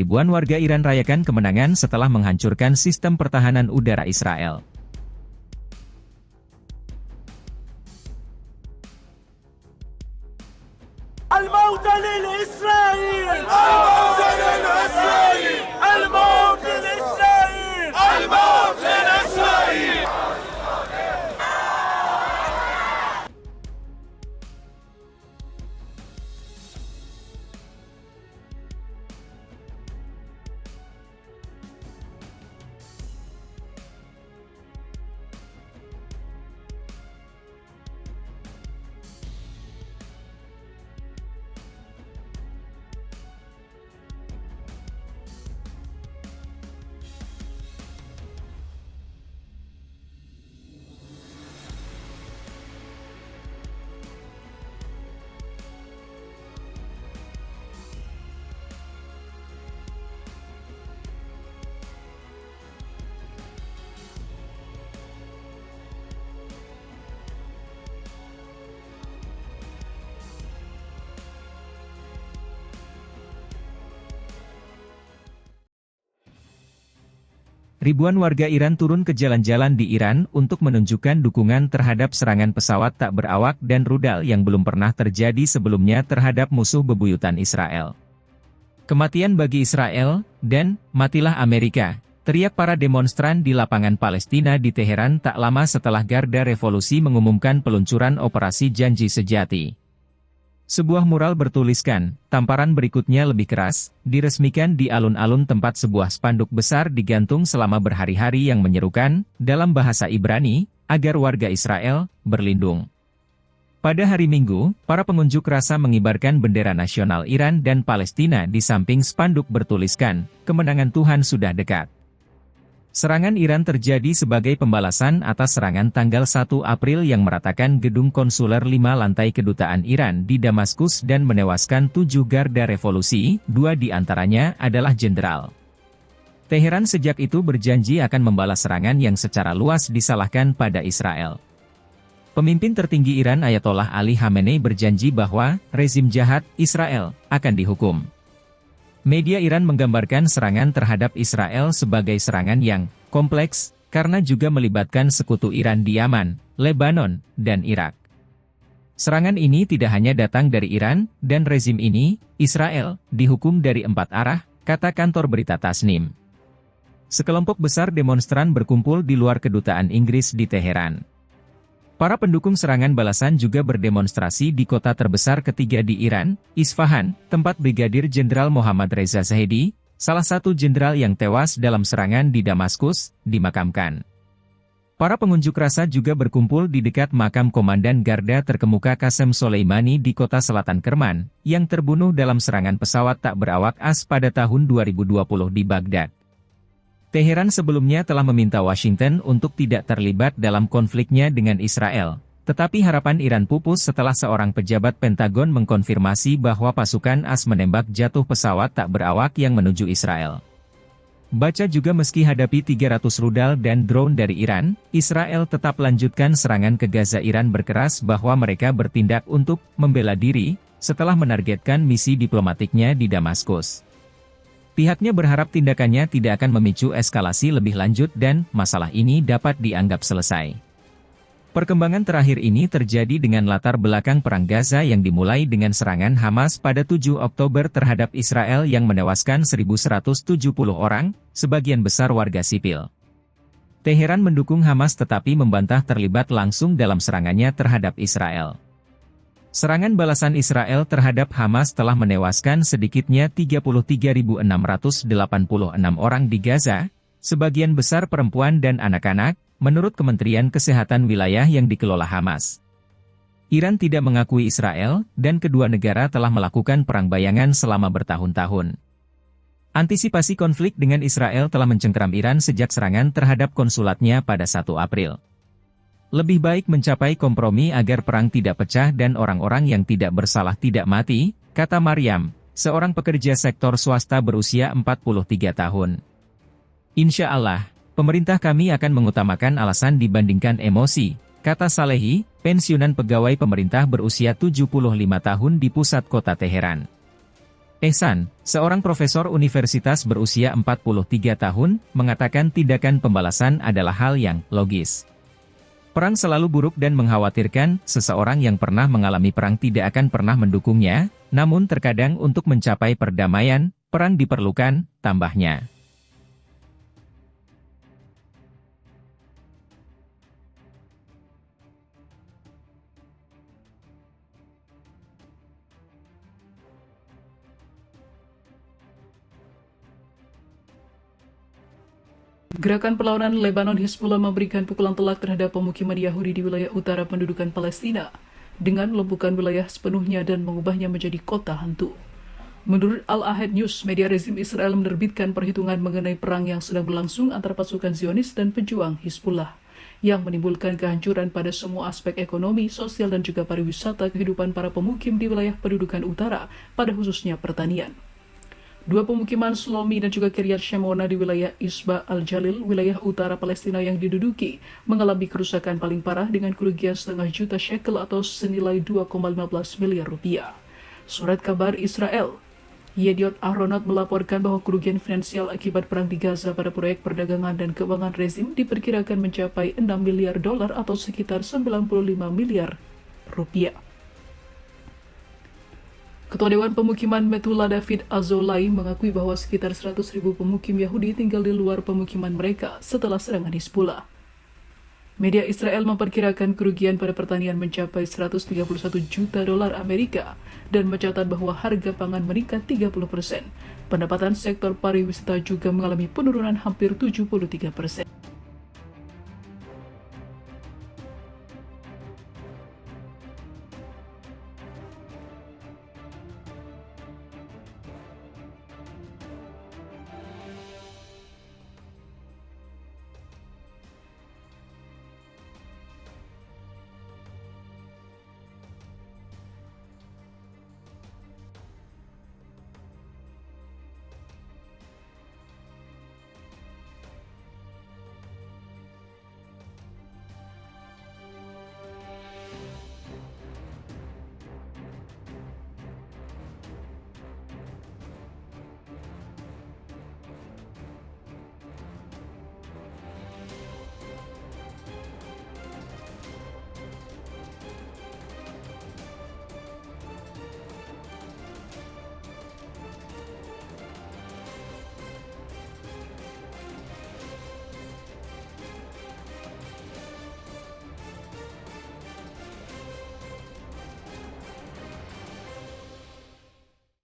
ribuan warga Iran rayakan kemenangan setelah menghancurkan sistem pertahanan udara Israel. الموت للإسرائيل الموت للإسرائيل الموت للإسرائيل الموت للإسرائيل. Ribuan warga Iran turun ke jalan-jalan di Iran untuk menunjukkan dukungan terhadap serangan pesawat tak berawak dan rudal yang belum pernah terjadi sebelumnya terhadap musuh bebuyutan Israel. Kematian bagi Israel, dan matilah Amerika, teriak para demonstran di lapangan Palestina di Teheran tak lama setelah Garda Revolusi mengumumkan peluncuran operasi Janji Sejati. Sebuah mural bertuliskan, tamparan berikutnya lebih keras, diresmikan di alun-alun tempat sebuah spanduk besar digantung selama berhari-hari yang menyerukan, dalam bahasa Ibrani, agar warga Israel berlindung. Pada hari Minggu, para pengunjuk rasa mengibarkan bendera nasional Iran dan Palestina di samping spanduk bertuliskan, kemenangan Tuhan sudah dekat. Serangan Iran terjadi sebagai pembalasan atas serangan tanggal 1 April yang meratakan gedung konsuler 5 lantai kedutaan Iran di Damaskus dan menewaskan 7 garda revolusi, 2 di antaranya adalah jenderal. Teheran sejak itu berjanji akan membalas serangan yang secara luas disalahkan pada Israel. Pemimpin tertinggi Iran Ayatollah Ali Khamenei berjanji bahwa rezim jahat Israel akan dihukum. Media Iran menggambarkan serangan terhadap Israel sebagai serangan yang kompleks, karena juga melibatkan sekutu Iran di Yaman, Lebanon, dan Irak. Serangan ini tidak hanya datang dari Iran, dan rezim ini, Israel, dihukum dari 4 arah, kata kantor berita Tasnim. Sekelompok besar demonstran berkumpul di luar kedutaan Inggris di Teheran. Para pendukung serangan balasan juga berdemonstrasi di kota terbesar ketiga di Iran, Isfahan, tempat Brigadir Jenderal Mohammad Reza Zahedi, salah satu jenderal yang tewas dalam serangan di Damaskus, dimakamkan. Para pengunjuk rasa juga berkumpul di dekat makam Komandan Garda Terkemuka Qasem Soleimani di kota selatan Kerman, yang terbunuh dalam serangan pesawat tak berawak AS pada tahun 2020 di Baghdad. Teheran sebelumnya telah meminta Washington untuk tidak terlibat dalam konfliknya dengan Israel, tetapi harapan Iran pupus setelah seorang pejabat Pentagon mengkonfirmasi bahwa pasukan AS menembak jatuh pesawat tak berawak yang menuju Israel. Baca juga meski hadapi 300 rudal dan drone dari Iran, Israel tetap lanjutkan serangan ke Gaza. Iran berkeras bahwa mereka bertindak untuk membela diri, setelah menargetkan misi diplomatiknya di Damaskus. Pihaknya berharap tindakannya tidak akan memicu eskalasi lebih lanjut dan masalah ini dapat dianggap selesai. Perkembangan terakhir ini terjadi dengan latar belakang Perang Gaza yang dimulai dengan serangan Hamas pada 7 Oktober terhadap Israel yang menewaskan 1.170 orang, sebagian besar warga sipil. Teheran mendukung Hamas tetapi membantah terlibat langsung dalam serangannya terhadap Israel. Serangan balasan Israel terhadap Hamas telah menewaskan sedikitnya 33.686 orang di Gaza, sebagian besar perempuan dan anak-anak, menurut Kementerian Kesehatan wilayah yang dikelola Hamas. Iran tidak mengakui Israel, dan kedua negara telah melakukan perang bayangan selama bertahun-tahun. Antisipasi konflik dengan Israel telah mencengkeram Iran sejak serangan terhadap konsulatnya pada 1 April. Lebih baik mencapai kompromi agar perang tidak pecah dan orang-orang yang tidak bersalah tidak mati, kata Maryam, seorang pekerja sektor swasta berusia 43 tahun. Insya Allah, pemerintah kami akan mengutamakan alasan dibandingkan emosi, kata Salehi, pensiunan pegawai pemerintah berusia 75 tahun di pusat kota Teheran. Ehsan, seorang profesor universitas berusia 43 tahun, mengatakan tindakan pembalasan adalah hal yang logis. Perang selalu buruk dan mengkhawatirkan, seseorang yang pernah mengalami perang tidak akan pernah mendukungnya, namun terkadang untuk mencapai perdamaian, perang diperlukan, tambahnya. Gerakan perlawanan Lebanon Hizbullah memberikan pukulan telak terhadap pemukiman Yahudi di wilayah utara pendudukan Palestina dengan melumpuhkan wilayah sepenuhnya dan mengubahnya menjadi kota hantu. Menurut Al-Ahad News, media rezim Israel menerbitkan perhitungan mengenai perang yang sedang berlangsung antara pasukan Zionis dan pejuang Hizbullah, yang menimbulkan kehancuran pada semua aspek ekonomi, sosial, dan juga pariwisata kehidupan para pemukim di wilayah pendudukan utara, pada khususnya pertanian. Dua pemukiman Shlomi dan juga Kiryat Shemona di wilayah Isba al-Jalil, wilayah utara Palestina yang diduduki, mengalami kerusakan paling parah dengan kerugian setengah juta shekel atau senilai 2,15 miliar rupiah. Surat kabar Israel, Yediot Ahronot melaporkan bahwa kerugian finansial akibat perang di Gaza pada proyek perdagangan dan keuangan rezim diperkirakan mencapai 6 miliar dolar atau sekitar 95 miliar rupiah. Ketua Dewan Pemukiman Metula David Azolai mengakui bahwa sekitar 100.000 pemukim Yahudi tinggal di luar pemukiman mereka setelah serangan Hizbullah. Media Israel memperkirakan kerugian pada pertanian mencapai 131 juta dolar Amerika dan mencatat bahwa harga pangan meningkat 30%. Pendapatan sektor pariwisata juga mengalami penurunan hampir 73%.